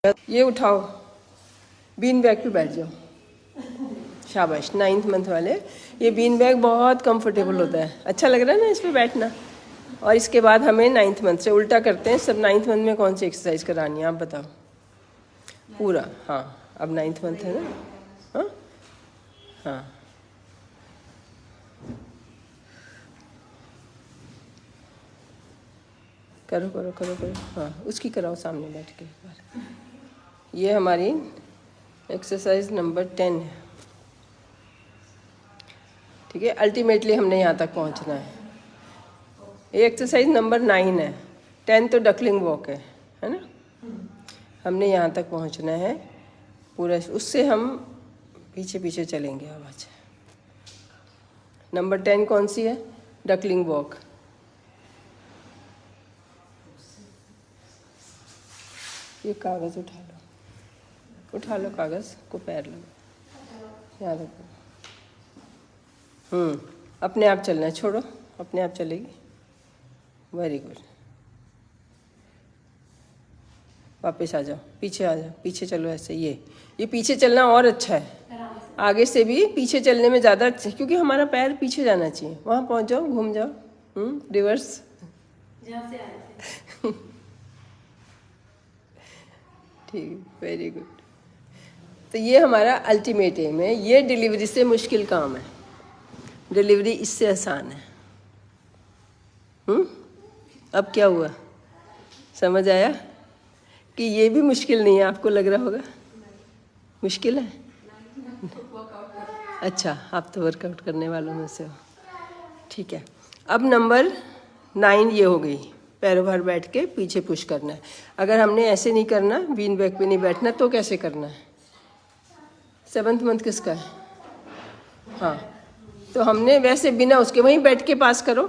ये उठाओ, bean bag पे बैठ जाओ। शाबाश, 9th मंथ वाले। ये बीन बैग बहुत कंफर्टेबल होता है, अच्छा लग रहा है ना इस पे बैठना। और इसके बाद हमें 9th मंथ से उल्टा करते हैं। सब 9th मंथ में कौन सी एक्सरसाइज करानी है आप बताओ पूरा? हाँ, अब 9th मंथ है ना। हाँ हाँ, करो करो करो करो। हाँ, उसकी कराओ सामने बैठ के एक बार। ये हमारी एक्सरसाइज नंबर 10 है, ठीक है। अल्टीमेटली हमने यहाँ तक पहुँचना है। ये एक्सरसाइज नंबर 9 है, 10 तो डकलिंग वॉक है ना। हमने यहाँ तक पहुँचना है पूरा, उससे हम पीछे पीछे चलेंगे। अब अच्छा, नंबर 10 कौन सी है? Duckling walk. ये कागज़ उठा लो कागज़ को, पैर लगा, याद रखो। अपने आप चलना है, छोड़ो, अपने आप चलेगी। Very good. वापस आ जाओ, पीछे आ जाओ, पीछे चलो ऐसे। ये पीछे चलना और अच्छा है, आगे से भी पीछे चलने में ज़्यादा अच्छा है, क्योंकि हमारा पैर पीछे जाना चाहिए। वहाँ पहुँच जाओ, घूम जाओ, रिवर्स। ठीक, वेरी गुड। तो ये हमारा अल्टीमेट एम है। ये डिलीवरी से मुश्किल काम है, डिलीवरी इससे आसान है। अब क्या हुआ, समझ आया कि ये भी मुश्किल नहीं है? आपको लग रहा होगा मुश्किल है। अच्छा, आप तो वर्कआउट करने वालों में से हो, ठीक है। अब नंबर 9 ये हो गई, पैरों भर बैठ के पीछे पुश करना है। अगर हमने ऐसे नहीं करना, बीन बैग पे नहीं बैठना, तो कैसे करना है? 7th मंथ किसका है? हाँ, तो हमने वैसे बिना उसके वहीं बैठ के पास करो।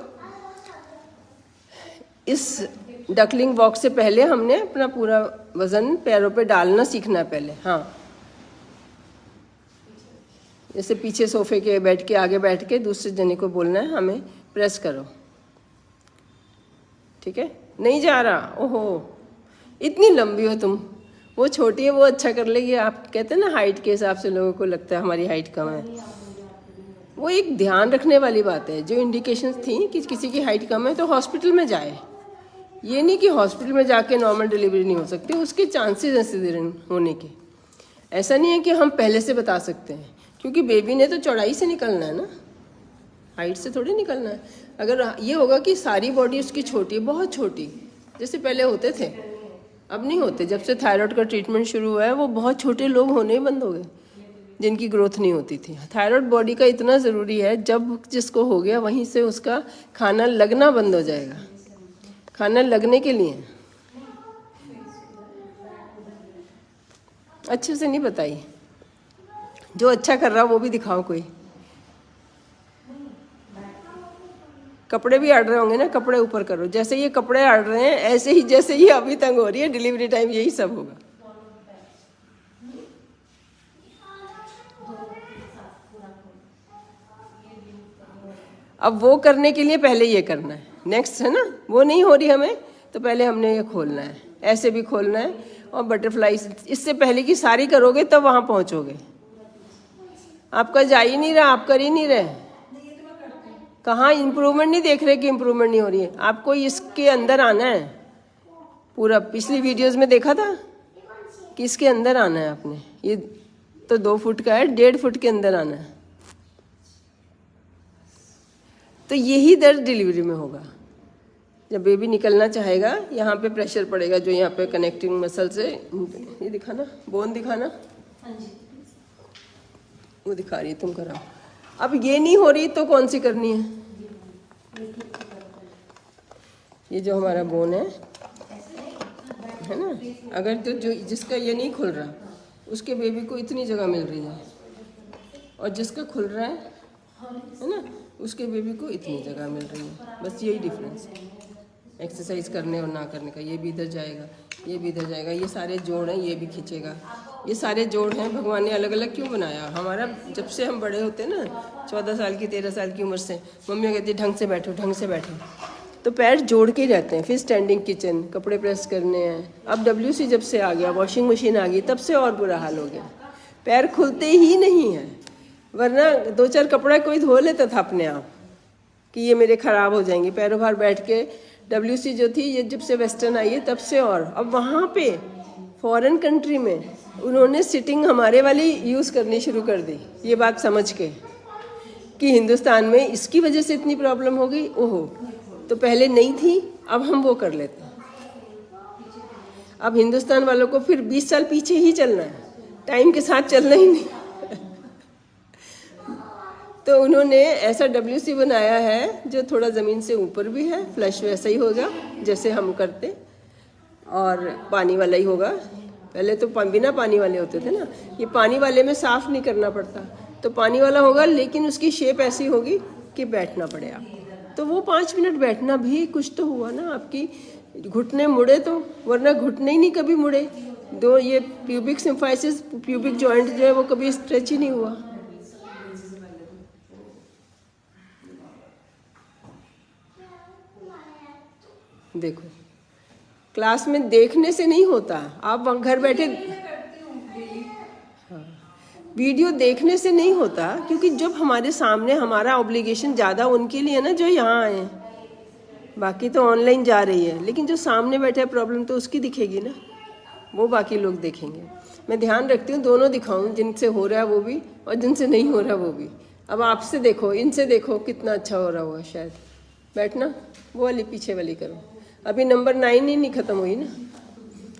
इस डकलिंग वॉक से पहले हमने अपना पूरा वजन पैरों पे डालना सीखना है पहले। हाँ, जैसे पीछे सोफे के बैठ के, आगे बैठ के दूसरे जने को बोलना है हमें प्रेस करो, ठीक है। नहीं जा रहा, ओहो इतनी लंबी हो तुम, वो छोटी है, वो अच्छा कर लेगी। आप कहते हैं ना हाइट के हिसाब से लोगों को लगता है हमारी हाइट कम है। वो एक ध्यान रखने वाली बात है। जो इंडिकेशंस थी कि किसी की हाइट कम है तो हॉस्पिटल में जाए। ये नहीं कि हॉस्पिटल में जाके नॉर्मल डिलीवरी नहीं हो सकती, उसके चांसेस हैं सिजेरियन होने के। ऐसा नहीं है कि हम पहले से बता सकते हैं, क्योंकि बेबी ने तो चौड़ाई से निकलना है ना, हाइट से थोड़ी निकलना है। अगर ये होगा कि सारी बॉडी उसकी छोटी है, बहुत छोटी, जैसे पहले होते थे, अब नहीं होते। जब से थायराइड का ट्रीटमेंट शुरू हुआ है, वो बहुत छोटे लोग होने ही बंद हो गए जिनकी ग्रोथ नहीं होती थी। थायराइड बॉडी का इतना ज़रूरी है, जब जिसको हो गया वहीं से उसका खाना लगना बंद हो जाएगा। खाना लगने के लिए अच्छे से नहीं बताई, जो अच्छा कर रहा वो भी दिखाओ कोई। कपड़े भी अड़ रहे होंगे ना, कपड़े ऊपर करो। जैसे ये कपड़े अड़ रहे हैं, ऐसे ही जैसे ये अभी तंग हो रही है, डिलीवरी टाइम यही सब होगा। अब वो करने के लिए पहले ये करना है, नेक्स्ट है ना। वो नहीं हो रही हमें, तो पहले हमने ये खोलना है, ऐसे भी खोलना है, और बटरफ्लाई इससे पहले कि सारी करोगे तब वहाँ पहुँचोगे। आपका जा ही नहीं रहा, आप कर ही नहीं रहे। कहाँ इम्प्रूवमेंट नहीं देख रहे कि इम्प्रूवमेंट नहीं हो रही है? आपको इसके अंदर आना है पूरा। पिछली वीडियोस में देखा था कि इसके अंदर आना है आपने। ये तो 2 फुट का है, 1.5 फुट के अंदर आना है। तो यही दर्द डिलीवरी में होगा। जब बेबी निकलना चाहेगा, यहाँ पे प्रेशर पड़ेगा, जो यहाँ पे कनेक्टिंग मसल से, ये दिखाना, बोन दिखाना, वो दिखा रही है, तुम कराओ। अब ये नहीं हो रही तो कौन सी करनी है? ये जो हमारा बोन है ना, अगर तो जो जिसका ये नहीं खुल रहा, उसके बेबी को इतनी जगह मिल रही है, और जिसका खुल रहा है ना, उसके बेबी को इतनी जगह मिल रही है। बस यही डिफरेंस है एक्सरसाइज करने और ना करने का। ये भी इधर जाएगा, ये भी इधर जाएगा, ये सारे जोड़ हैं, ये भी खींचेगा। ये सारे जोड़ हैं, भगवान ने अलग अलग क्यों बनाया? हमारा जब से हम बड़े होते हैं ना, 14 साल की 13 साल की उम्र से, मम्मी कहती ढंग से बैठो, ढंग से बैठो। तो पैर जोड़ के रहते हैं। फिर स्टैंडिंग किचन, कपड़े प्रेस करने हैं। अब WC जब से आ गया, वॉशिंग मशीन आ गई, तब से और बुरा हाल हो गया, पैर खुलते ही नहीं हैं। वरना 2-4 कपड़ा कोई धो लेता था अपने आप कि ये मेरे ख़राब हो जाएंगे। पैरों भार बैठ के WC जो थी, ये जब से वेस्टर्न आई है तब से। और अब वहाँ पे फॉरेन कंट्री में उन्होंने सिटिंग हमारे वाली यूज़ करनी शुरू कर दी, ये बात समझ के कि हिंदुस्तान में इसकी वजह से इतनी प्रॉब्लम हो गई। ओहो, तो पहले नहीं थी, अब हम वो कर लेते हैं। अब हिंदुस्तान वालों को फिर 20 साल पीछे ही चलना है, टाइम के साथ चलना ही नहीं। तो उन्होंने ऐसा WC बनाया है जो थोड़ा ज़मीन से ऊपर भी है, फ्लश वैसा ही होगा जैसे हम करते, और पानी वाला ही होगा। पहले तो बिना पानी वाले होते थे ना, ये पानी वाले में साफ़ नहीं करना पड़ता, तो पानी वाला होगा, लेकिन उसकी शेप ऐसी होगी कि बैठना पड़े आपको। तो वो 5 मिनट बैठना भी कुछ तो हुआ ना, आपकी घुटने मुड़े तो, वरना घुटने ही नहीं कभी मुड़े। दो ये प्यूबिक सिम्फाइसिस, प्यूबिक जॉइंट जो है वो कभी स्ट्रेच ही नहीं हुआ। देखो, क्लास में देखने से नहीं होता, आप घर बैठे, हाँ, वीडियो देखने से नहीं होता, क्योंकि जब हमारे सामने हमारा ऑब्लिगेशन ज़्यादा उनके लिए ना जो यहाँ आए, बाकी तो ऑनलाइन जा रही है, लेकिन जो सामने बैठे है प्रॉब्लम तो उसकी दिखेगी ना, वो बाकी लोग देखेंगे। मैं ध्यान रखती हूँ दोनों दिखाऊँ, जिनसे हो रहा है वो भी और जिनसे नहीं हो रहा वो भी। अब आपसे देखो, इनसे देखो कितना अच्छा हो रहा होगा शायद। बैठना, वो वाली पीछे वाली करो। अभी नंबर 9 ही नहीं ख़त्म हुई ना।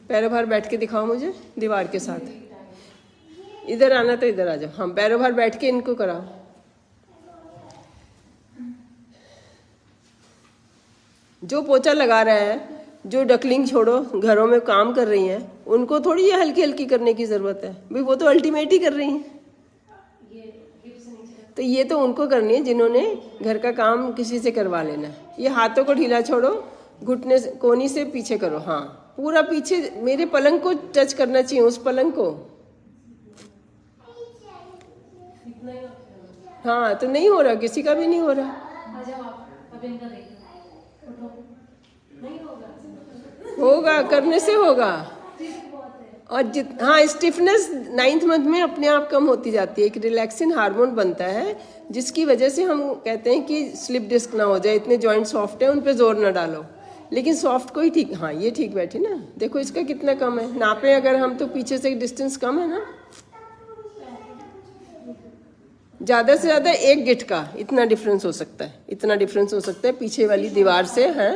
पैरों भार बैठ के दिखाओ मुझे दीवार के साथ। इधर आना तो इधर आ जाओ। हाँ, पैरों भार बैठ के इनको कराओ। जो पोछा लगा रहा है, जो डकलिंग छोड़ो घरों में काम कर रही हैं, उनको थोड़ी ये हल्की हल्की करने की ज़रूरत है भाई, वो तो अल्टीमेट ही कर रही हैं। तो ये तो उनको करनी है जिन्होंने घर का काम किसी से करवा लेना है। ये हाथों को ढीला छोड़ो, घुटने से कोनी से पीछे करो। हाँ, पूरा पीछे मेरे पलंग को टच करना चाहिए, उस पलंग को। हाँ, तो नहीं हो रहा, किसी का भी नहीं हो रहा। होगा, करने से होगा। और हाँ, स्टिफनेस 9th मंथ में अपने आप कम होती जाती है। एक रिलैक्सिन हार्मोन बनता है जिसकी वजह से हम कहते हैं कि स्लिप डिस्क ना हो जाए, इतने जॉइंट सॉफ्ट है, उन पे जोर ना डालो। लेकिन सॉफ्ट को ही ठीक, हाँ ये ठीक बैठी ना, देखो इसका कितना कम है। नापे अगर हम तो पीछे से डिस्टेंस कम है ना, ज़्यादा से ज़्यादा 1 गिट का इतना डिफरेंस हो सकता है, इतना डिफरेंस हो सकता है पीछे वाली दीवार से। है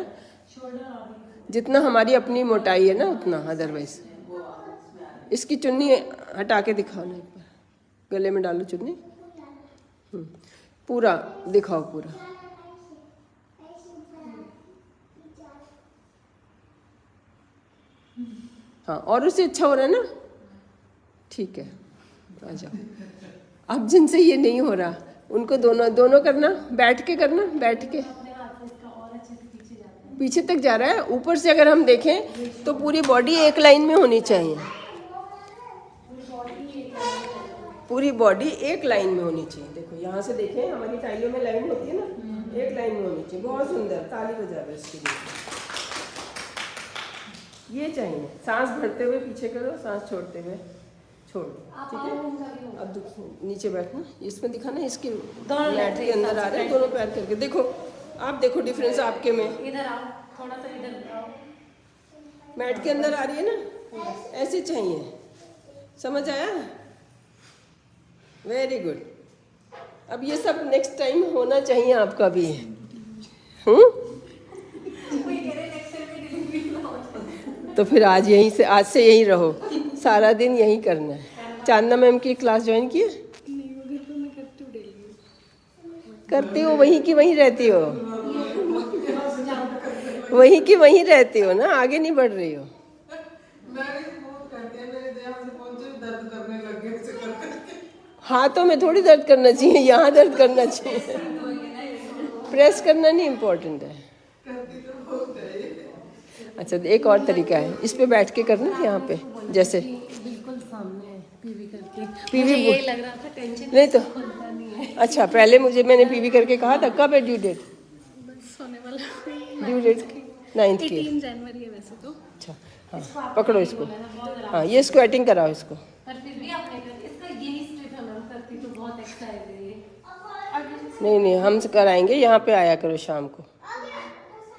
जितना हमारी अपनी मोटाई है ना उतना, अदरवाइज। इसकी चुन्नी हटा के दिखाओ ना एक बार, गले में डालो चुन्नी। पूरा दिखाओ, पूरा। हाँ, और उससे अच्छा हो रहा है ना, ठीक है, आ जाओ। अब जिनसे ये नहीं हो रहा उनको दोनों करना, बैठ के करना, बैठ के पीछे तक जा रहा है। ऊपर से अगर हम देखें तो पूरी बॉडी एक लाइन में होनी चाहिए, पूरी बॉडी एक लाइन में होनी चाहिए। देखो यहाँ से देखें, हमारी टाइलों में लाइन होती है ना, एक लाइन में होनी चाहिए। बहुत सुंदर, ताली बजा दो इसके लिए। ये चाहिए, सांस भरते हुए पीछे करो, सांस छोड़ते हुए छोड़ दो, ठीक है। अब नीचे बैठना, इसमें दिखाना, इसके मैट के अंदर आ रहे हैं दोनों पैर करके। देखो, आप देखो डिफरेंस आपके में, इधर आओ, थोड़ा सा इधर आओ। मैट के अंदर आ रही है ना, ऐसे चाहिए। समझ आया? Very good. अब ये सब नेक्स्ट टाइम होना चाहिए आपका भी। तो फिर आज से यहीं रहो, सारा दिन यहीं करना है। चांदना मैम की क्लास ज्वाइन की है? करती हो, वहीं की वहीं रहती हो, वहीं की वहीं रहती हो ना, आगे नहीं बढ़ रही हो। हाथों में थोड़ी दर्द करना चाहिए, यहाँ दर्द करना चाहिए। प्रेस करना नहीं इम्पोर्टेंट है। अच्छा, एक और तरीका है, इस पे बैठ के करना, यहाँ पे जैसे बिल्कुल सामने पीवी करके। पीवी यही लग रहा था, टेंशन नहीं तो अच्छा, पहले मैंने पीवी करके कहा था। कब है ड्यू डेट? सोने वाला ड्यू डेट 9th की है। 18 जनवरी है वैसे तो। अच्छा हाँ, पकड़ो इसको। हाँ, ये स्क्वेटिंग कराओ इसको। पर फिर भी आपने कर इसका यही स्ट्रिप है मैम, करती तो बहुत एक्साइटेड है ये। नहीं नहीं, हम कराएंगे, यहाँ पे आया करो शाम को।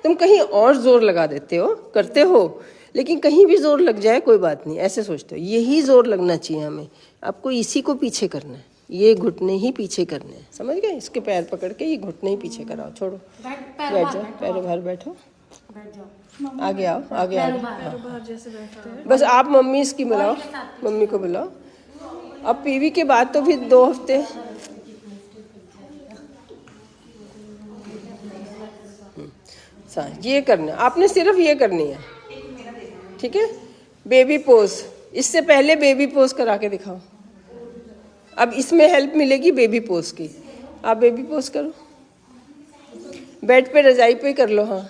तुम कहीं और जोर लगा देते हो, करते हो, लेकिन कहीं भी जोर लग जाए कोई बात नहीं, ऐसे सोचते हो। यही जोर लगना चाहिए हमें, आपको इसी को पीछे करना है, ये घुटने ही पीछे करने हैं, समझ गए? इसके पैर पकड़ के ये घुटने ही पीछे कराओ, छोड़ो, बैठ जाओ, पैरों बाहर बैठो, बैठ जाओ, आगे आओ, आगे आगे। बाहर जैसे बैठते हैं। बस आप मम्मी इसकी बुलाओ, मम्मी को बुलाओ। अब पीवी के बाद तो फिर 2 हफ्ते। ये करना आपने, सिर्फ ये करनी है, ठीक है? बेबी पोज, इससे पहले बेबी पोज करा के दिखाओ। अब इसमें हेल्प मिलेगी बेबी पोज की। आप बेबी पोज करो, बेड पे रजाई पे कर लो। हाँ,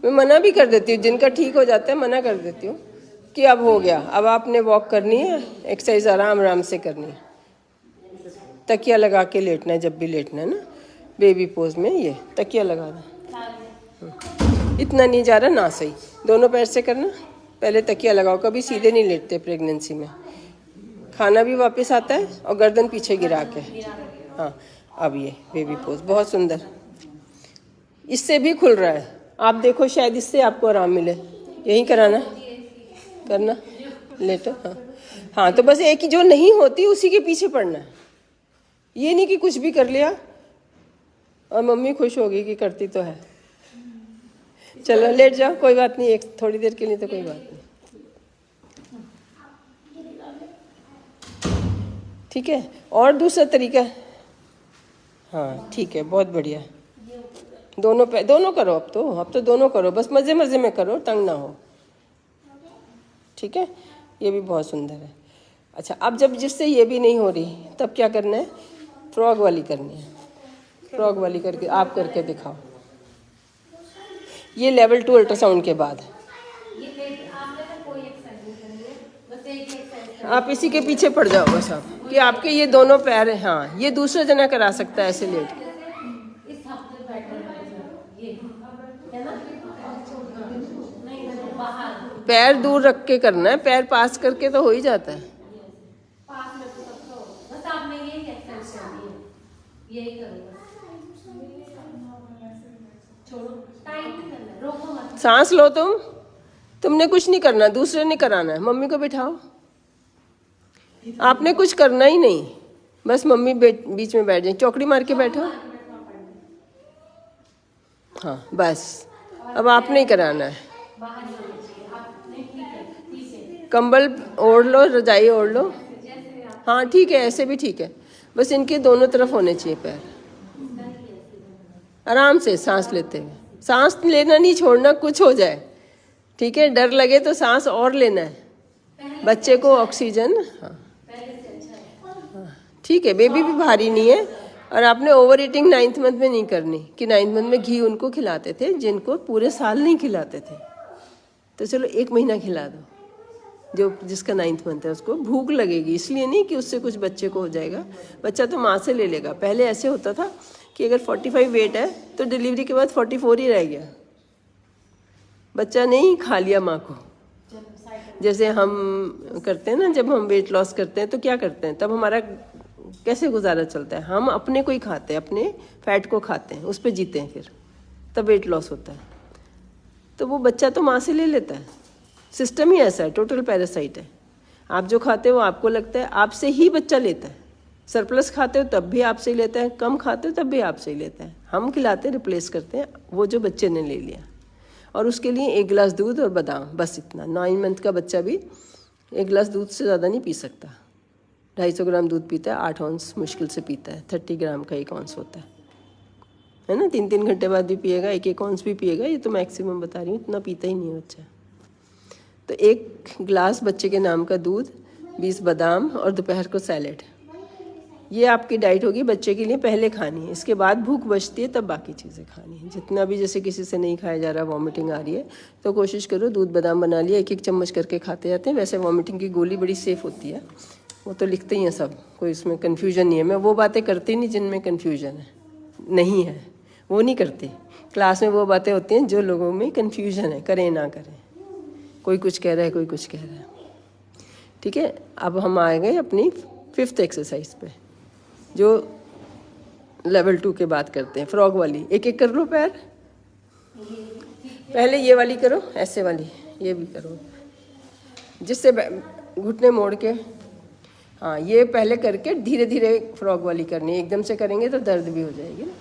मैं मना भी कर देती हूँ, जिनका ठीक हो जाता है मना कर देती हूँ कि अब हो गया, अब आपने वॉक करनी है, एक्सरसाइज आराम आराम से करनी है। तकिया लगा के लेटना है जब भी लेटना है ना, बेबी पोज में ये तकिया लगाना। इतना नहीं जा रहा ना, सही, दोनों पैर से करना। पहले तकिया लगाओ, कभी सीधे नहीं लेटते प्रेगनेंसी में, खाना भी वापस आता है और गर्दन पीछे गिरा के। हाँ, अब ये बेबी पोज बहुत सुंदर, इससे भी खुल रहा है। आप देखो, शायद इससे आपको आराम मिले। यही कराना, करना, लेटो। हाँ हाँ, तो बस एक ही जो नहीं होती उसी के पीछे पड़ना है। ये नहीं कि कुछ भी कर लिया और मम्मी खुश होगी कि करती तो है। चलो लेट जाओ, कोई बात नहीं, एक थोड़ी देर के लिए तो कोई बात नहीं, ठीक है? और दूसरा तरीका, हाँ ठीक है, बहुत बढ़िया। दोनों पे दोनों करो, अब तो दोनों करो, बस मज़े मज़े में करो, तंग ना हो, ठीक है? ये भी बहुत सुंदर है। अच्छा, अब जब जिससे ये भी नहीं हो रही, तब क्या करना है? फ्रॉग वाली करनी है। फ्रॉग वाली करके आप करके दिखाओ, ये लेवल 2 अल्ट्रासाउंड के बाद। आप इसी के पीछे पड़ जाओ बस, आप कि आपके ये दोनों पैर हैं। हाँ, ये दूसरा जना करा सकता है ऐसे लेट के। पैर दूर रख के करना है, पैर पास करके तो हो ही जाता है। सांस लो, तुमने कुछ नहीं करना, दूसरे ने कराना है। मम्मी को बिठाओ, आपने कुछ करना ही नहीं, बस मम्मी बीच में बैठ जाए, चौकड़ी मार के बैठो। हाँ बस, अब आपने ही कराना है। कंबल ओढ़ लो, रजाई ओढ़ लो। हाँ ठीक है, ऐसे भी ठीक है, बस इनके दोनों तरफ होने चाहिए पैर। आराम से सांस लेते हुए, सांस लेना नहीं छोड़ना, कुछ हो जाए, ठीक है? डर लगे तो सांस और लेना है, बच्चे को ऑक्सीजन। हाँ ठीक है, बेबी भी भारी नहीं है। और आपने ओवर ईटिंग 9th मंथ में नहीं करनी, कि 9th मंथ में घी उनको खिलाते थे जिनको पूरे साल नहीं खिलाते थे, तो चलो 1 महीना खिला दो। जो जिसका 9th मंथ है उसको भूख लगेगी, इसलिए नहीं कि उससे कुछ बच्चे को हो जाएगा, बच्चा तो माँ से ले लेगा। पहले ऐसे होता था कि अगर 45 वेट है तो डिलीवरी के बाद 44 ही रह गया, बच्चा नहीं खा लिया माँ को। जैसे हम करते हैं ना, जब हम वेट लॉस करते हैं तो क्या करते हैं, तब हमारा कैसे गुजारा चलता है? हम अपने को ही खाते हैं, अपने फैट को खाते हैं, उस पर जीते हैं, फिर तब वेट लॉस होता है। तो वो बच्चा तो माँ से ले लेता है, सिस्टम ही ऐसा है, टोटल पैरासाइट है। आप जो खाते हो आपको लगता है आपसे ही बच्चा लेता है, सरप्लस खाते हो तब भी आपसे ही लेता है, कम खाते हो तब भी आपसे ही लेता है। हम खिलाते हैं, रिप्लेस करते हैं वो जो बच्चे ने ले लिया। और उसके लिए 1 गिलास दूध और बादाम, बस इतना। 9 मंथ का बच्चा भी 1 गिलास दूध से ज़्यादा नहीं पी सकता। 250 ग्राम दूध पीता है, 8 ऑunce मुश्किल से पीता है, 30 ग्राम का 1 ऑunce होता है ना? 3-3 घंटे बाद भी पिएगा, 1-1 ऑunce भी पिएगा, ये तो मैक्सिमम बता रही हूँ, इतना पीता ही नहीं है बच्चा। तो 1 गिलास बच्चे के नाम का दूध, 20 बादाम और दोपहर को सैलेड, ये आपकी डाइट होगी बच्चे के लिए। पहले खानी है, इसके बाद भूख बचती है तब बाकी चीज़ें खानी है। जितना भी, जैसे किसी से नहीं खाया जा रहा, वॉमिटिंग आ रही है, तो कोशिश करो दूध बादाम बना लिया, 1-1 चम्मच करके खाते जाते हैं। वैसे वॉमिटिंग की गोली बड़ी सेफ़ होती है, वो तो लिखते ही हैं सब, कोई इसमें कन्फ्यूजन नहीं है। मैं वो बातें करती नहीं जिनमें कन्फ्यूजन है, नहीं है, वो नहीं करते। क्लास में वो बातें होती हैं जो लोगों में कन्फ्यूजन है, करें ना करें, कोई कुछ कह रहा है, कोई कुछ कह रहा है। ठीक है, अब हम आ गए अपनी 5th एक्सरसाइज पे, जो लेवल 2 के बाद करते हैं, फ्रॉग वाली। एक एक कर लो पैर, पहले ये वाली करो, ऐसे वाली, ये भी करो, जिससे घुटने मोड़ के, हाँ ये पहले करके धीरे धीरे फ्रॉग वाली करनी है। एकदम से करेंगे तो दर्द भी हो जाएगी ना।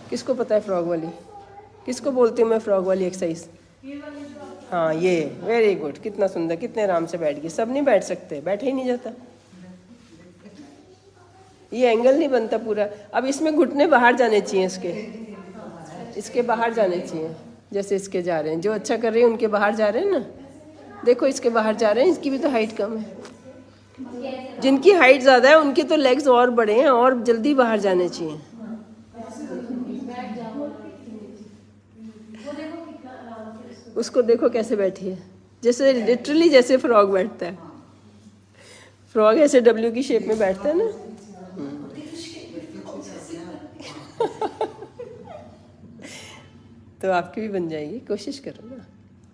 किसको पता है फ्रॉग वाली, किसको बोलती हूँ मैं फ्रॉग वाली एक्सरसाइज? हाँ ये, वेरी गुड, कितना सुंदर, कितने आराम से बैठ गए। सब नहीं बैठ सकते, बैठे ही नहीं जाता, ये एंगल नहीं बनता पूरा। अब इसमें घुटने बाहर जाने चाहिए, इसके बाहर जाने चाहिए, जैसे इसके जा रहे हैं। जो अच्छा कर रहे हैं उनके बाहर जा रहे हैं ना, देखो इसके बाहर जा रहे हैं, इसकी भी तो हाइट कम है। जिनकी हाइट ज़्यादा है उनके तो लेग्स और बड़े हैं और जल्दी बाहर जाने चाहिए। उसको देखो कैसे बैठी है, जैसे लिटरली जैसे फ्रॉग बैठता है। फ्रॉग ऐसे डब्ल्यू की शेप में बैठता है ना। तो आपकी भी बन जाएगी, कोशिश करो ना।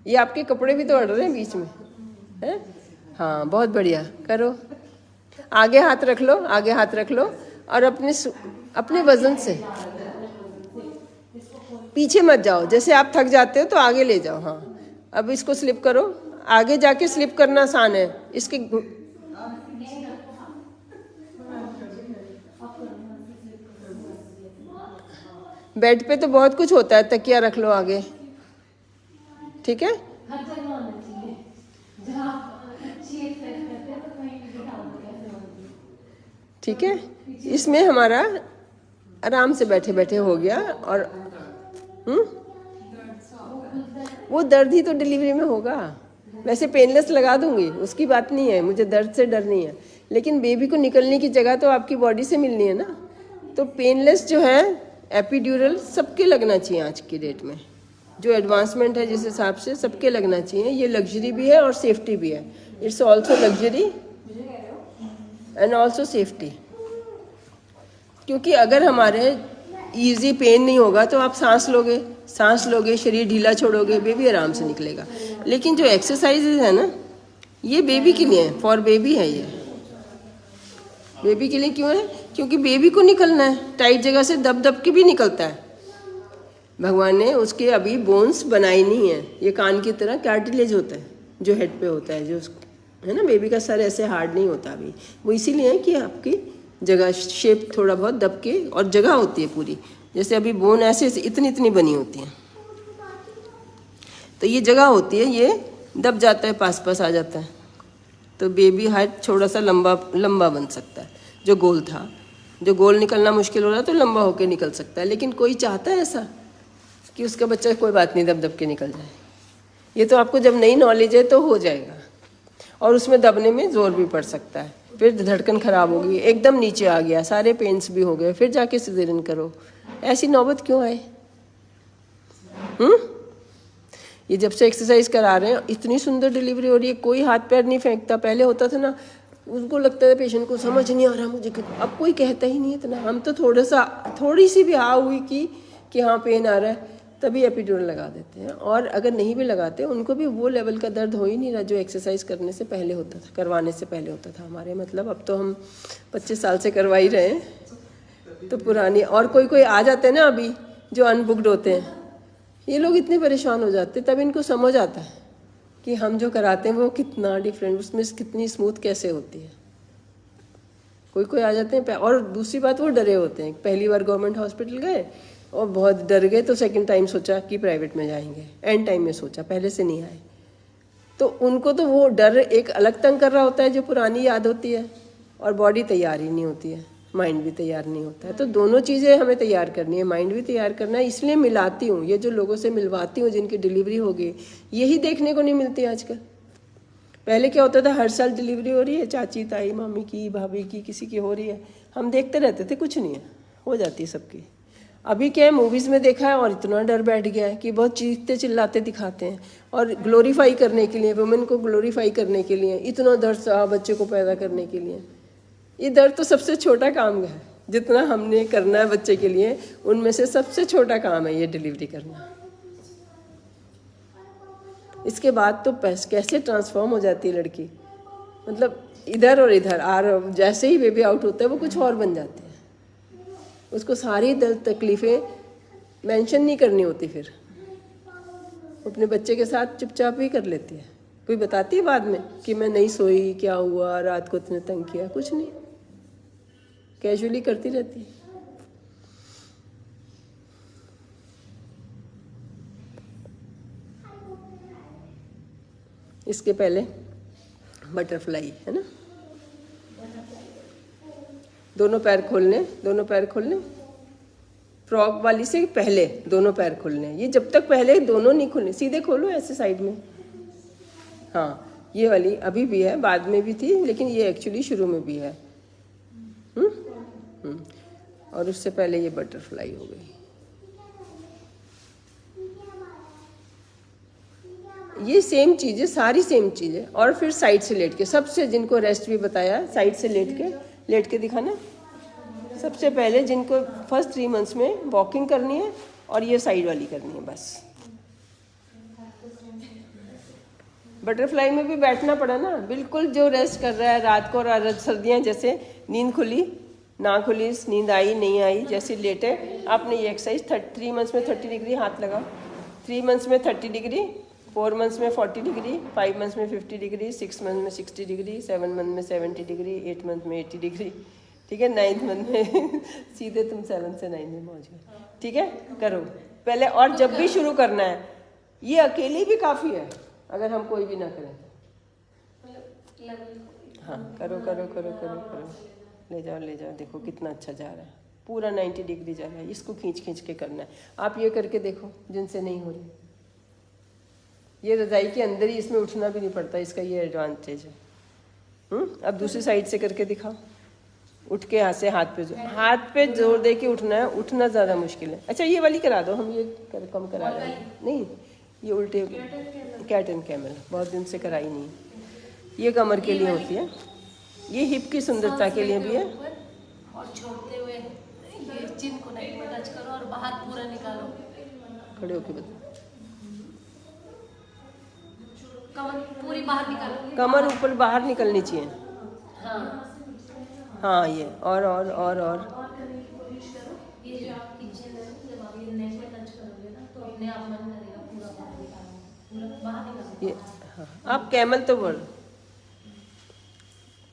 ये आपके कपड़े भी तो अड़ रहे हैं बीच में, हैं? हाँ बहुत बढ़िया, करो। आगे हाथ रख लो, आगे हाथ रख लो, और अपने वजन से पीछे मत जाओ। जैसे आप थक जाते हो तो आगे ले जाओ। हाँ अब इसको स्लिप करो, आगे जाके स्लिप करना आसान है। इसके बेड पे तो बहुत कुछ होता है, तकिया रख लो आगे, ठीक है। ठीक है, इसमें हमारा आराम से बैठे बैठे हो गया। और वो दर्द ही तो डिलीवरी में होगा। वैसे पेनलेस लगा दूंगी, उसकी बात नहीं है, मुझे दर्द से डर नहीं है, लेकिन बेबी को निकलने की जगह तो आपकी बॉडी से मिलनी है ना। तो पेनलेस जो है, एपिड्यूरल सबके लगना चाहिए आज की डेट में। जो एडवांसमेंट है जिस हिसाब से सबके लगना चाहिए। ये लग्जरी भी है और सेफ्टी भी है। It's also luxury and also safety. क्योंकि अगर हमारे इजी पेन नहीं होगा तो आप सांस लोगे, शरीर ढीला छोड़ोगे, बेबी आराम से निकलेगा। लेकिन जो एक्सरसाइजेज है ना, ये बेबी के लिए है, फॉर बेबी है। ये बेबी के लिए क्यों है? क्योंकि बेबी को निकलना है, टाइट जगह से दब दब के भी निकलता है। भगवान ने उसके अभी बोन्स बनाई नहीं है। ये कान की तरह कार्टिलेज होता है जो हेड पे होता है, जो है ना। बेबी का सर ऐसे हार्ड नहीं होता अभी, वो इसीलिए है कि आपकी जगह शेप थोड़ा बहुत दब के, और जगह होती है पूरी, जैसे अभी बोन ऐसे इतनी इतनी बनी होती है, तो ये जगह होती है, ये दब जाता है, पास आ जाता है, तो बेबी हाइट थोड़ा सा लंबा बन सकता है। जो गोल था, जो गोल निकलना मुश्किल हो रहा है तो लंबा होके निकल सकता है। लेकिन कोई चाहता है ऐसा कि उसका बच्चा कोई बात नहीं दब के निकल जाए? ये तो आपको जब नई नॉलेज है तो हो जाएगा, और उसमें दबने में जोर भी पड़ सकता है, फिर धड़कन खराब होगी, एकदम नीचे आ गया, सारे पेन्स भी हो गए, फिर जाके सिजेरियन करो। ऐसी नौबत क्यों आए? ये जब से एक्सरसाइज करा रहे हैं, इतनी सुंदर डिलीवरी हो रही है, कोई हाथ पैर नहीं फेंकता। पहले होता था ना, उसको लगता था पेशेंट को समझ नहीं आ रहा मुझे, अब कोई कहता ही नहीं इतना। हम तो थोड़ी सी भी हुई कि हाँ पेन आ रहा है, तभी एपिड्यूरल लगा देते हैं। और अगर नहीं भी लगाते, उनको भी वो लेवल का दर्द हो ही नहीं रहा जो एक्सरसाइज करने से पहले होता था, करवाने से पहले होता था हमारे। मतलब अब तो हम 25 साल से करवा ही रहे हैं, तो पुरानी। और कोई आ जाते हैं ना अभी जो अनबुक्ड होते हैं, ये लोग इतने परेशान हो जाते हैं, तब इनको समझ आता है कि हम जो कराते हैं वो कितना डिफरेंट, उसमें कितनी स्मूथ कैसे होती है। कोई आ जाते हैं। और दूसरी बात, वो डरे होते हैं। पहली बार गवर्नमेंट हॉस्पिटल गए और बहुत डर गए, तो सेकंड टाइम सोचा कि प्राइवेट में जाएंगे, एंड टाइम में सोचा, पहले से नहीं आए। तो उनको तो वो डर एक अलग तंग कर रहा होता है जो पुरानी याद होती है, और बॉडी तैयार ही नहीं होती है, माइंड भी तैयार नहीं होता है। तो दोनों चीज़ें हमें तैयार करनी है, माइंड भी तैयार करना है। इसलिए मिलाती हूँ, ये जो लोगों से मिलवाती हूँ जिनकी डिलीवरी हो गई, यही देखने को नहीं मिलती आजकल। पहले क्या होता था, हर साल डिलीवरी हो रही है, चाची ताई मामी की, भाभी की, किसी की हो रही है, हम देखते रहते थे, कुछ नहीं है, हो जाती है सबकी। अभी क्या है, मूवीज़ में देखा है और इतना डर बैठ गया है कि बहुत चीखते चिल्लाते दिखाते हैं, और ग्लोरीफाई करने के लिए, वुमेन को ग्लोरीफाई करने के लिए, इतना दर्द सहा बच्चे को पैदा करने के लिए। ये दर्द तो सबसे छोटा काम है जितना हमने करना है बच्चे के लिए, उनमें से सबसे छोटा काम है ये डिलीवरी करना। इसके बाद तो कैसे ट्रांसफॉर्म हो जाती है लड़की, मतलब इधर और इधर, और जैसे ही बेबी आउट होता है वो कुछ और बन जाते हैं। उसको सारी दर्द तकलीफ़ें मेंशन नहीं करनी होती, फिर अपने बच्चे के साथ चुपचाप ही कर लेती है। कोई बताती है बाद में कि मैं नहीं सोई, क्या हुआ, रात को इतने तंग किया, कुछ नहीं, कैजुअली करती रहती है। इसके पहले बटरफ्लाई है ना, दोनों पैर खोलने, दोनों पैर खोलने, फ्रॉक वाली से पहले दोनों पैर खोलने। ये जब तक पहले दोनों नहीं खोलने, सीधे खोलो ऐसे साइड में। हाँ, ये वाली अभी भी है, बाद में भी थी, लेकिन ये एक्चुअली शुरू में भी है। और उससे पहले ये बटरफ्लाई हो गई। ये सेम चीज़ है, सारी सेम चीज़ है। और फिर साइड से लेट के, सबसे जिनको रेस्ट भी बताया, साइड से लेट के दिखाना। सबसे पहले जिनको फर्स्ट 3 मंथ्स में वॉकिंग करनी है और ये साइड वाली करनी है बस। बटरफ्लाई में भी बैठना पड़ा ना, बिल्कुल जो रेस्ट कर रहा है रात को, और सर्दियाँ जैसे नींद खुली ना खुली, नींद आई नहीं आई, जैसे लेटे आपने ये एक्सरसाइज 3 मंथ्स में 30 डिग्री हाथ लगाओ, 3 मंथ्स में 30 डिग्री, 4 मंथ्स में 40 डिग्री, 5 मंथ्स में 50 डिग्री, 6 मंथ में 60 डिग्री, 7 मंथ में 70 डिग्री, 8 मंथ में 80 डिग्री, ठीक है। 9th मंथ में सीधे तुम 7 से 9 में पहुँच गए, ठीक है। करो पहले, और जब भी शुरू करना है, ये अकेली भी काफ़ी है अगर हम कोई भी ना करें। हाँ, करो करो करो करो करो, ले जाओ, देखो कितना अच्छा जा रहा है, पूरा 90 डिग्री जा रहा है। इसको खींच के करना है। आप ये करके देखो जिनसे नहीं हो रही, ये रजाई के अंदर ही, इसमें उठना भी नहीं पड़ता, इसका ये एडवांटेज है। अब दूसरी साइड से करके दिखाओ, उठ के यहाँ से हाथ पे जोर दे के उठना है, उठना ज़्यादा मुश्किल है। अच्छा, ये वाली करा दो, हम ये कम करा रहे हैं। नहीं, ये उल्टे कैट एंड कैमल बहुत दिन से कराई नहीं, ये कमर के लिए होती है, ये हिप की सुंदरता के लिए भी है। और छोड़ते हुए ये चिन को नेक में टच करो और बाहर पूरा निकालो, खड़े होके बताओ, कमर पूरी बाहर निकालो, कमर ऊपर बाहर निकलनी चाहिए। हाँ, ये और करने की कोशिश करो। ये जो आप किचन है, जब आप ये नेक में टच करोगे ना, तो अपने आप मन करेगा पूरा बाहर निकालो, पूरा बाहर निकालो। ये हाँ, आप कैमल तो बोल,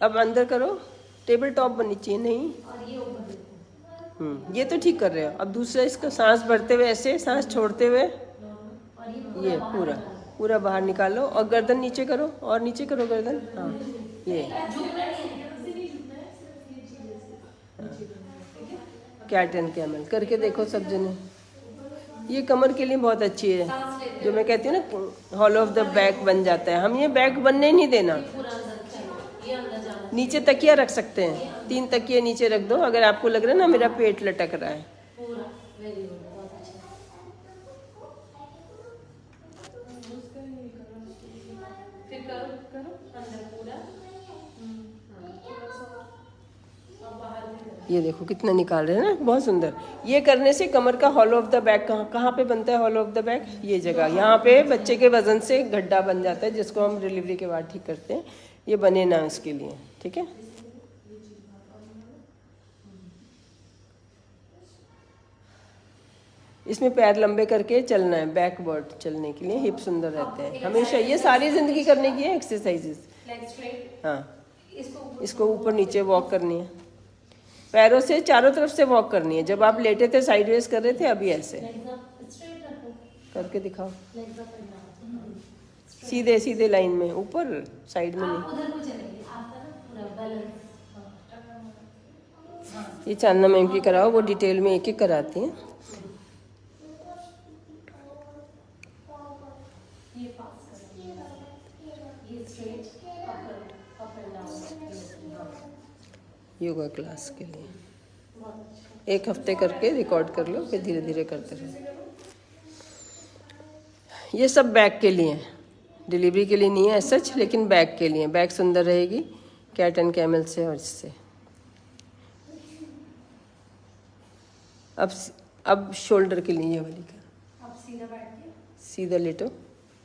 अब अंदर करो, टेबल टॉप बननी चाहिए, नहीं। और ये ऊपर देखो, ये तो ठीक कर रहे हो। अब दूसरा, इसका सांस भरते हुए ऐसे, सांस छोड़ते हुए, और ये पूरा बाहर निकालो, और गर्दन नीचे करो, और नीचे करो गर्दन। हाँ, ये कैट एंड कैमल करके देखो सब जने। ये कमर के लिए बहुत अच्छी है, जो मैं कहती हूँ ना, हॉल ऑफ द बैक बन जाता है। हम ये बैक बनने नहीं देना। नीचे तकिया रख सकते हैं, 3 तकिए नीचे रख दो, अगर आपको लग रहा है ना मेरा पेट लटक रहा है। ये देखो कितना निकाल रहे हैं ना, बहुत सुंदर। ये करने से कमर का हॉल ऑफ द बैक कहाँ पे बनता है? हॉल ऑफ द बैक ये जगह, यहाँ पे बच्चे के वजन से गड्ढा बन जाता है, जिसको हम डिलीवरी के बाद ठीक करते हैं। ये बने ना उसके लिए, ठीक है। इसमें पैर लंबे करके चलना है, बैकवर्ड चलने के लिए हिप सुंदर रहते हैं हमेशा। ये सारी जिंदगी करने की है एक्सरसाइजेस। हाँ, इसको ऊपर नीचे वॉक करनी है, पैरों से चारों तरफ से वॉक करनी है। जब आप लेटे थे साइडवेज कर रहे थे, अभी ऐसे करके दिखाओ, सीधे सीधे लाइन में, ऊपर साइड में नहीं। ये चांदना मैम की कराओ, वो डिटेल में एक एक कराती हैं। योगा क्लास के लिए 1 हफ्ते करके रिकॉर्ड कर लो, फिर धीरे धीरे करते रहो। ये सब बैक के लिए है, डिलीवरी के लिए नहीं है सच, लेकिन बैक के लिए। बैक सुंदर रहेगी कैट एंड कैमल से और इससे। अब शोल्डर के लिए ये वाली का। अब सीधा बैठ के सीधा लेटो,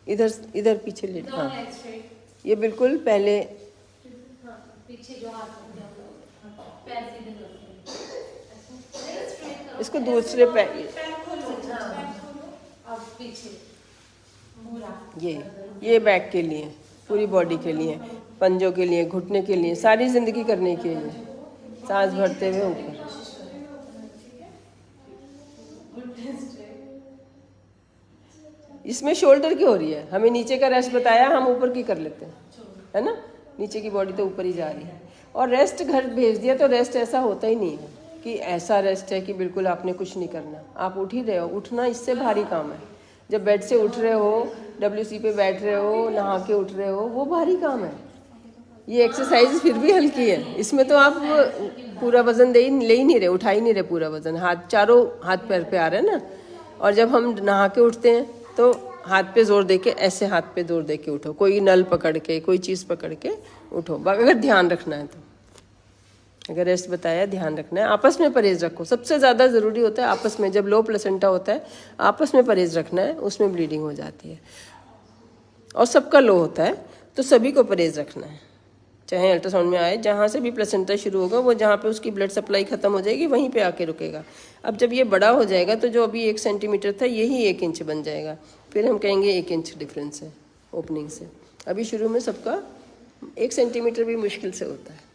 इधर इधर पीछे लेटो। दोनों हाँ लेग स्ट्रेट। ये बिल्कुल पहले हाँ पीछे जो हाथ रखते हैं हम लोग, पैर सीधे रखते हैं, लेग स्ट्रेट करो। इसको दूसरे पैर, पैर खोलो, पैर खोलो, अब पीछे पूरा ये बैक के लिए, पूरी बॉडी के लिए, पंजों के लिए, घुटने के लिए, सारी जिंदगी करने के लिए। सांस भरते हुए ऊपर। इसमें शोल्डर की हो रही है, हमें नीचे का रेस्ट बताया, हम ऊपर की कर लेते हैं, है ना। नीचे की बॉडी तो ऊपर ही जा रही है। और रेस्ट घर भेज दिया तो रेस्ट ऐसा होता ही नहीं है कि ऐसा रेस्ट है कि बिल्कुल आपने कुछ नहीं करना। आप उठ ही रहे हो, उठना इससे भारी काम है। जब बेड से उठ रहे हो, WC पे बैठ रहे हो, नहा के उठ रहे हो, वो भारी काम है। ये एक्सरसाइज फिर भी हल्की है, इसमें तो आप पूरा वजन ले ही नहीं रहे, उठा ही नहीं रहे पूरा वजन। हाथ चारों हाथ पैर पे आ रहे हैं ना। और जब हम नहा के उठते हैं तो हाथ पे जोर देके, ऐसे हाथ पे जोर देके उठो, कोई नल पकड़ के, कोई चीज़ पकड़ के उठो, अगर ध्यान रखना है तो। अगर रेस्ट बताया, ध्यान रखना है। आपस में परहेज रखो, सबसे ज़्यादा ज़रूरी होता है आपस में। जब लो प्लेसेंटा होता है, आपस में परहेज रखना है, उसमें ब्लीडिंग हो जाती है। और सबका लो होता है तो सभी को परहेज रखना है। चाहे अल्ट्रासाउंड में आए, जहाँ से भी प्लेसेंटा शुरू होगा, वो जहाँ पे उसकी ब्लड सप्लाई खत्म हो जाएगी वहीं पे आके रुकेगा। अब जब ये बड़ा हो जाएगा तो जो अभी 1 सेंटीमीटर था, यही 1 इंच बन जाएगा। फिर हम कहेंगे 1 इंच डिफरेंस है ओपनिंग से। अभी शुरू में सबका 1 सेंटीमीटर भी मुश्किल से होता है।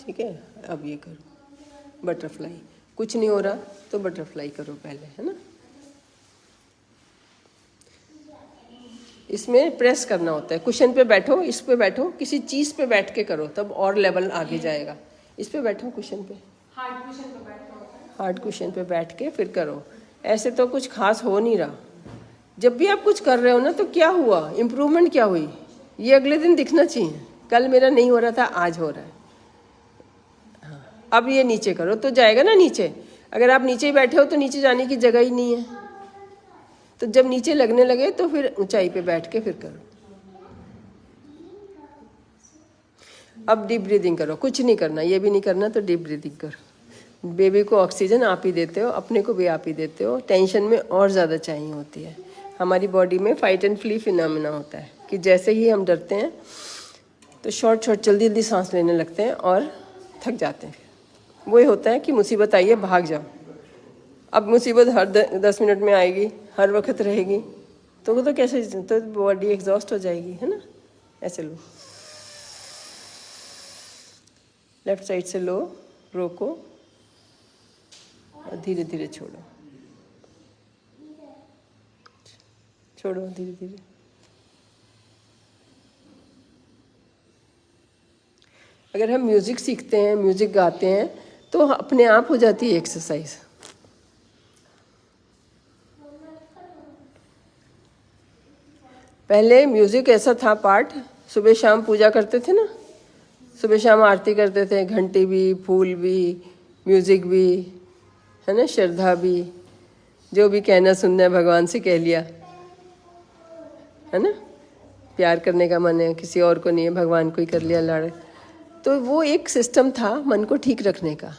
ठीक है, अब ये करो बटरफ्लाई। कुछ नहीं हो रहा तो बटरफ्लाई करो पहले, है ना। इसमें प्रेस करना होता है। कुशन पे बैठो, इस पे बैठो, किसी चीज़ पे बैठ के करो, तब और लेवल आगे जाएगा। इस पे बैठो, कुशन पे, हार्ड कुशन पे बैठना होता है। हार्ड कुशन पे बैठ के फिर करो। ऐसे तो कुछ खास हो नहीं रहा। जब भी आप कुछ कर रहे हो ना, तो क्या हुआ, इम्प्रूवमेंट क्या हुई, ये अगले दिन दिखना चाहिए। कल मेरा नहीं हो रहा था, आज हो रहा है। हाँ, अब ये नीचे करो तो जाएगा ना नीचे। अगर आप नीचे ही बैठे हो तो नीचे जाने की जगह ही नहीं है। तो जब नीचे लगने लगे तो फिर ऊंचाई पे बैठ के फिर करो। अब डीप ब्रीदिंग करो, कुछ नहीं करना, ये भी नहीं करना तो डीप ब्रीदिंग करो। बेबी को ऑक्सीजन आप ही देते हो, अपने को भी आप ही देते हो। टेंशन में और ज़्यादा चाहिए होती है। हमारी बॉडी में फाइट एंड फ्ली फिनोमेना होता है कि जैसे ही हम डरते हैं तो शॉर्ट जल्दी जल्दी सांस लेने लगते हैं और थक जाते हैं। वो ये होता है कि मुसीबत आई है, भाग जाओ। अब मुसीबत हर 10 मिनट में आएगी, हर वक्त रहेगी, तो वो तो कैसे, तो बॉडी एग्जॉस्ट हो जाएगी, है ना। ऐसे लो, लेफ्ट साइड से लो, रोको और धीरे धीरे छोड़ो, छोड़ो धीरे धीरे। अगर हम म्यूज़िक सीखते हैं, म्यूज़िक गाते हैं, तो अपने आप हो जाती है एक्सरसाइज। पहले म्यूज़िक ऐसा था पार्ट, सुबह शाम पूजा करते थे ना, सुबह शाम आरती करते थे, घंटी भी, फूल भी, म्यूज़िक भी, है ना, श्रद्धा भी। जो भी कहना सुनना है भगवान से कह लिया, है ना। प्यार करने का मन है, किसी और को नहीं है, भगवान को ही कर लिया लड़। तो वो एक सिस्टम था मन को ठीक रखने का।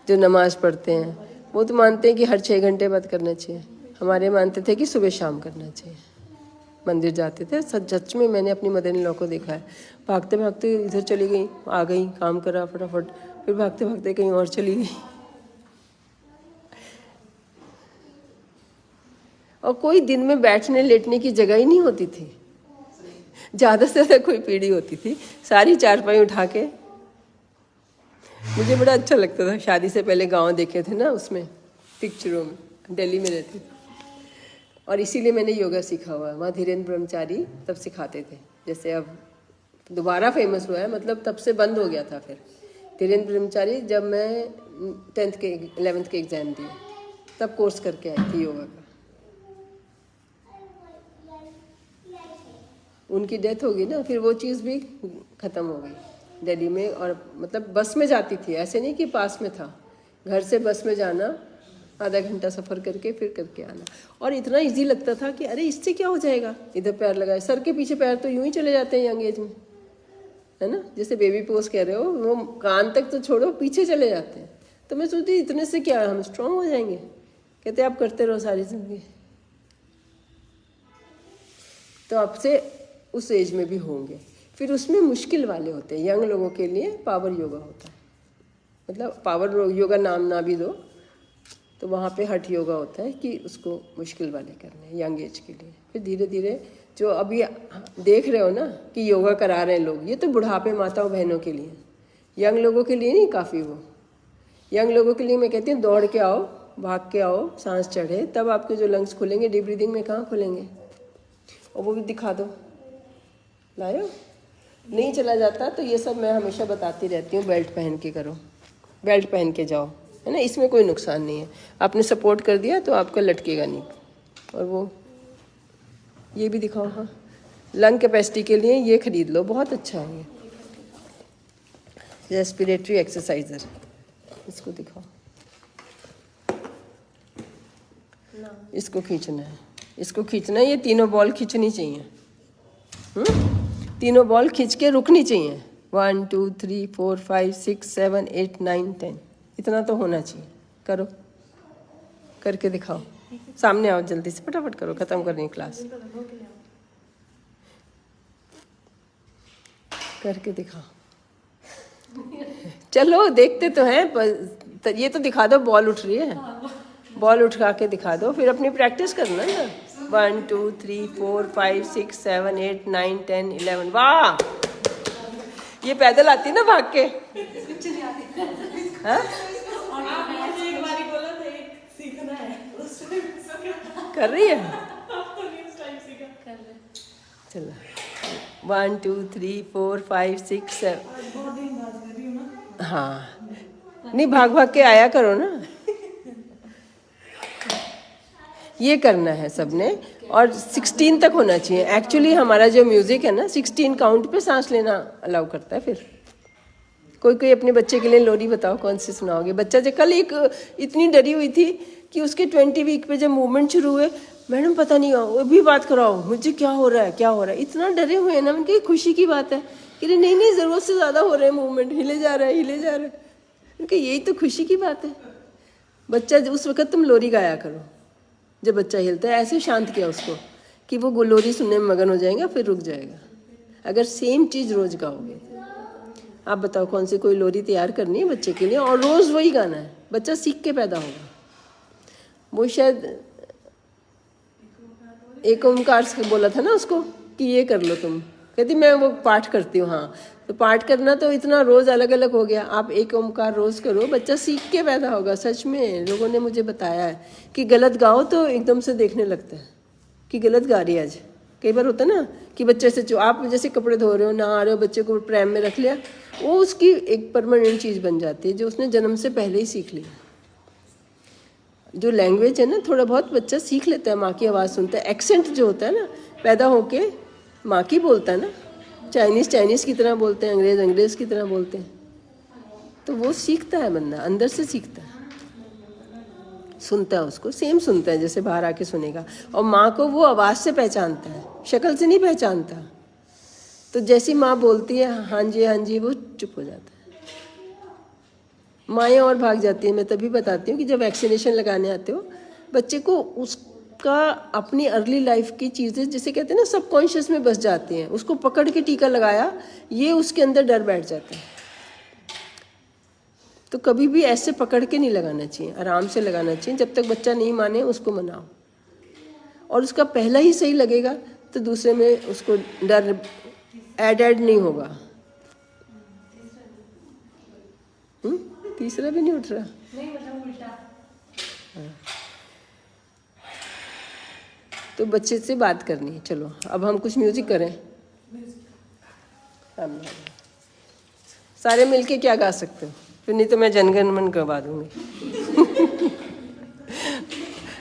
जो नमाज पढ़ते हैं वो तो मानते हैं कि हर 6 घंटे बाद करना चाहिए, हमारे मानते थे कि सुबह शाम करना चाहिए। मंदिर जाते थे, सच में मैंने अपनी मदर इन लॉ को देखा है, भागते भागते इधर चली गई, आ गई, काम करा फटाफट, फिर भागते भागते कहीं और चली गई। और कोई दिन में बैठने लेटने की जगह ही नहीं होती थी। ज़्यादा से ज़्यादा कोई पीढ़ी होती थी, सारी चारपाई उठा के। मुझे बड़ा अच्छा लगता था। शादी से पहले गांव देखे थे ना, उसमें पिक्चरों में, दिल्ली में रहती थी, और इसीलिए मैंने योगा सीखा हुआ है। वहाँ धीरेन्द्र ब्रह्मचारी तब सिखाते थे। जैसे अब दोबारा फेमस हुआ है, मतलब तब से बंद हो गया था। फिर धीरेन्द्र ब्रह्मचारी, जब मैं 10th के 11th के एग्ज़ाम दिए तब कोर्स करके आई थी योगा का। उनकी डेथ हो गई ना, फिर वो चीज़ भी ख़त्म हो गई दिल्ली में। और मतलब बस में जाती थी, ऐसे नहीं कि पास में था, घर से बस में जाना, आधा घंटा सफ़र करके फिर करके आना। और इतना इजी लगता था कि अरे इससे क्या हो जाएगा, इधर पैर लगाए, सर के पीछे पैर तो यूं ही चले जाते हैं यंग एज में, है ना, जैसे बेबी पोज कह रहे हो, वो कान तक तो छोड़ो, पीछे चले जाते हैं। तो मैं सोचती इतने से क्या हम स्ट्रांग हो जाएंगे। कहते आप करते रहो सारी जिंदगी, तो आपसे उस एज में भी होंगे। फिर उसमें मुश्किल वाले होते हैं, यंग लोगों के लिए पावर योगा होता है, मतलब पावर योगा नाम ना भी दो तो वहाँ पे हठ योगा होता है कि उसको मुश्किल वाले करने हैं यंग एज के लिए। फिर धीरे धीरे जो अभी देख रहे हो ना कि योगा करा रहे हैं लोग, ये तो बुढ़ापे माताओं बहनों के लिए, यंग लोगों के लिए नहीं काफ़ी। वो यंग लोगों के लिए मैं कहती हूँ दौड़ के आओ, भाग के आओ, सांस चढ़े, तब आपके जो लंग्स खुलेंगे। डीप ब्रीदिंग में कहाँ खुलेंगे? और वो भी दिखा दो, लायो। नहीं चला जाता तो ये सब मैं हमेशा बताती रहती हूँ, बेल्ट पहन के करो, बेल्ट पहन के जाओ, है ना, इसमें कोई नुकसान नहीं है। आपने सपोर्ट कर दिया तो आपका लटकेगा नहीं। और वो ये भी दिखाओ, हाँ, लंग कैपेसिटी के लिए ये खरीद लो, बहुत अच्छा है ये रेस्पिरेटरी एक्सरसाइजर। इसको दिखाओ, इसको खींचना है, इसको खींचना है, ये तीनों बॉल खींचनी चाहिए। तीनों बॉल खींच के रुकनी चाहिए। 1 2 3 4 5 6 7 8 9 10, इतना तो होना चाहिए। करो, करके दिखाओ, सामने आओ, जल्दी से फटाफट करो, खत्म करनी क्लास। करके दिखाओ, चलो देखते तो हैं, पर ये तो दिखा दो, बॉल उठ रही है, बॉल उठा के दिखा दो, फिर अपनी प्रैक्टिस करना ना। 1 2 3 4 5 6 7 8 9 10 11। वाह, ये पैदल आती ना भाग के? हाँ? कर रही है, चलो 1 2 3 4 5 6 7। हाँ, नहीं भाग भाग के आया करो ना, ये करना है सबने। और 16 तक होना चाहिए। एक्चुअली हमारा जो म्यूज़िक है ना 16 काउंट पे सांस लेना अलाउ करता है। फिर कोई अपने बच्चे के लिए लोरी बताओ, कौन सी सुनाओगे? बच्चा जो कल एक इतनी डरी हुई थी कि उसके 20 वीक पे जब मूवमेंट शुरू हुए, मैडम पता नहीं वो भी बात कराओ, मुझे क्या हो रहा है, क्या हो रहा है, इतना डरे हुए हैं ना। उनकी खुशी की बात है कि नहीं नहीं, ज़रूरत से ज़्यादा हो रहे हैं मूवमेंट, हिले जा रहा है, हिले जा रहा है। उनकी यही तो खुशी की बात है। बच्चा उस वक़्त तुम लोरी गाया करो, जब बच्चा हिलता है ऐसे शांत किया उसको कि वो लोरी सुनने में मगन हो जाएगा, फिर रुक जाएगा। अगर सेम चीज़ रोज़ गाओगे, आप बताओ कौन सी कोई लोरी तैयार करनी है बच्चे के लिए और रोज़ वही गाना है, बच्चा सीख के पैदा होगा। वो शायद एक ओमकार से बोला था ना उसको कि ये कर लो तुम, कहती मैं वो पाठ करती हूँ। हाँ, तो पाठ करना तो इतना रोज़ अलग अलग हो गया। आप एक ओमकार रोज़ करो, बच्चा सीख के पैदा होगा। सच में लोगों ने मुझे बताया है कि गलत गाओ तो एकदम से देखने लगता है कि गलत गा रही है। आज कई बार होता है ना कि बच्चे से, जो आप जैसे कपड़े धो रहे हो, नहा रहे हो, बच्चे को प्रेम में रख लिया, वो उसकी एक परमानेंट चीज़ बन जाती है जो उसने जन्म से पहले ही सीख लिया। जो लैंग्वेज है ना, थोड़ा बहुत बच्चा सीख लेता है, माँ की आवाज़ सुनता है, एक्सेंट जो होता है ना, पैदा होके माँ की बोलता है ना, चाइनीज़ की तरह बोलते हैं, अंग्रेज़ की तरह बोलते हैं, तो वो सीखता है बंदा, अंदर से सीखता है, सुनता है, उसको सेम सुनता है जैसे बाहर आके सुनेगा। और माँ को वो आवाज़ से पहचानता है, शक्ल से नहीं पहचानता। तो जैसी माँ बोलती है हाँ जी, वो चुप हो जाता है। माएँ और भाग जाती हैं। मैं तभी बताती हूँ कि जब वैक्सीनेशन लगाने आते हो, बच्चे को उसका अपनी अर्ली लाइफ की चीज़ें, जैसे कहते हैं ना, सबकॉन्शियस में बस जाती हैं। उसको पकड़ के टीका लगाया, ये उसके अंदर डर बैठ जाता है। तो कभी भी ऐसे पकड़ के नहीं लगाना चाहिए, आराम से लगाना चाहिए। जब तक बच्चा नहीं माने उसको मनाओ, और उसका पहला ही सही लगेगा तो दूसरे में उसको डर ऐड नहीं होगा। तीसरा भी नहीं उठ रहा, नहीं मतलब उल्टा। हाँ। तो बच्चे से बात करनी है। चलो अब हम कुछ म्यूजिक करें। सारे मिलके क्या गा सकते हो? फिर नहीं तो मैं जनगण मन गवा दूंगी।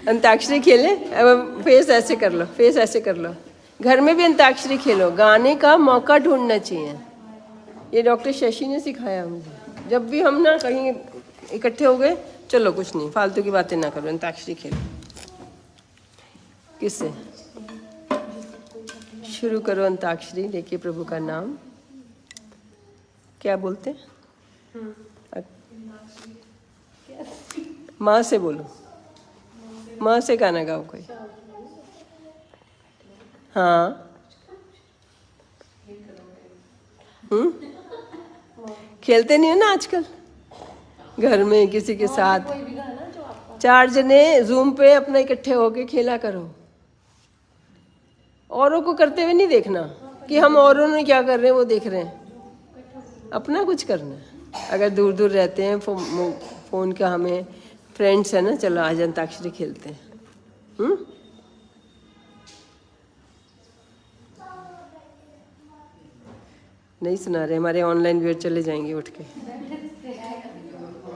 अंताक्षरी खेलें। अब फेस ऐसे कर लो, फेस ऐसे कर लो। घर में भी अंताक्षरी खेलो, गाने का मौका ढूंढना चाहिए। ये डॉक्टर शशि ने सिखाया मुझे। जब भी हम ना कहीं इकट्ठे हो गए, चलो कुछ नहीं, फालतू की बातें ना करो, अंताक्षरी खेलो। किससे शुरू करो? अंताक्षरी लेके प्रभु का नाम। क्या बोलते हैं? माँ से बोलो, माँ से गाना गाओ कोई। हाँ। खेलते नहीं हो ना आजकल घर में किसी के साथ? कोई भी गाना जो आपका 4 जने जूम पे अपना इकट्ठे होके खेला करो। औरों को करते हुए नहीं देखना कि हम औरों ने क्या कर रहे हैं वो देख रहे हैं, अपना कुछ करना है। अगर दूर दूर रहते हैं फोन का हमें फ्रेंड्स है ना, चलो आज अंताक्षरी खेलते हैं। नहीं सुना रहे, हमारे ऑनलाइन व्यूअर चले जाएंगे उठ के।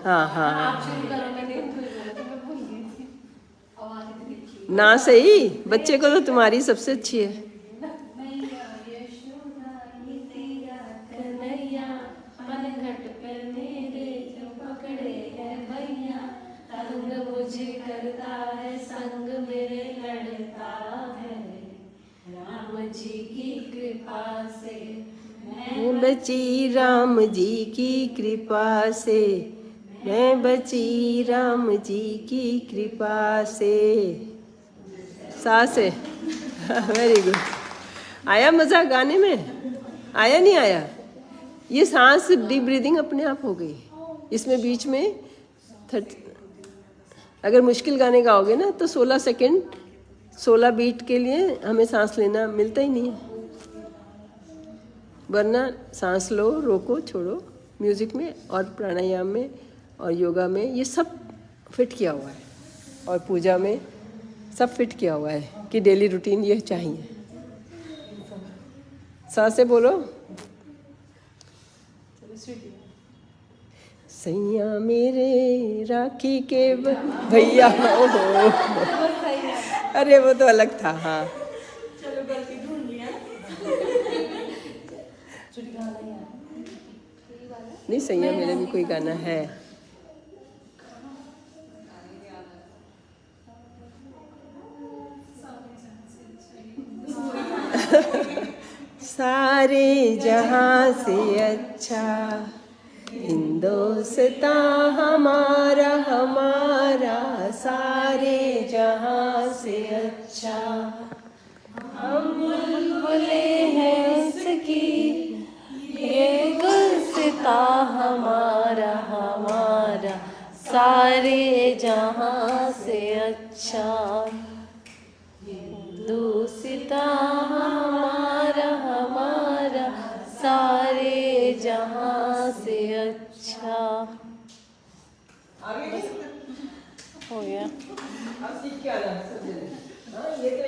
हाँ हाँ हाँ। शुरू करो, मैंने तो मैं भूल गई थी आवाज इतनी अच्छी। ना सही, बच्चे को तो तुम्हारी सबसे अच्छी है। कन्हैया पनघट पे मेरे जो पकड़े है भैया, तंग मुझे करता है संग मेरे लड़ता है, राम जी की कृपा से मैं बची राम जी की कृपा से, मैं बची राम जी की कृपा से। सा से वेरी गुड। आया मज़ा गाने में? आया नहीं आया? ये सांस डीप ब्रीदिंग अपने आप हो गई। इसमें बीच में 30, अगर मुश्किल गाने गाओगे ना तो 16 सेकंड 16 बीट के लिए हमें सांस लेना मिलता ही नहीं है। वरना सांस लो, रोको, छोड़ो। म्यूज़िक में और प्राणायाम में और योगा में ये सब फिट किया हुआ है, और पूजा में सब फिट किया हुआ है कि डेली रूटीन ये चाहिए। सांसें बोलो। सैया मेरे राखी के भैया। ओहो, अरे वो तो अलग था। हाँ चलो गलती ढूंढ लिया। नहीं, सैया मेरे भी कोई गाना है। सारे जहां से अच्छा हिंदुस्तान हमारा हमारा, सारे जहां से अच्छा हम बुलबुले हैं उसकी, ये गुलसिता हमारा हमारा, सारे जहां से अच्छा, हिंदुस्ता हमारा हमारा, सारे जहां से अच्छा। हो गया। अब सीख के आना सब जने। हाँ, ये तो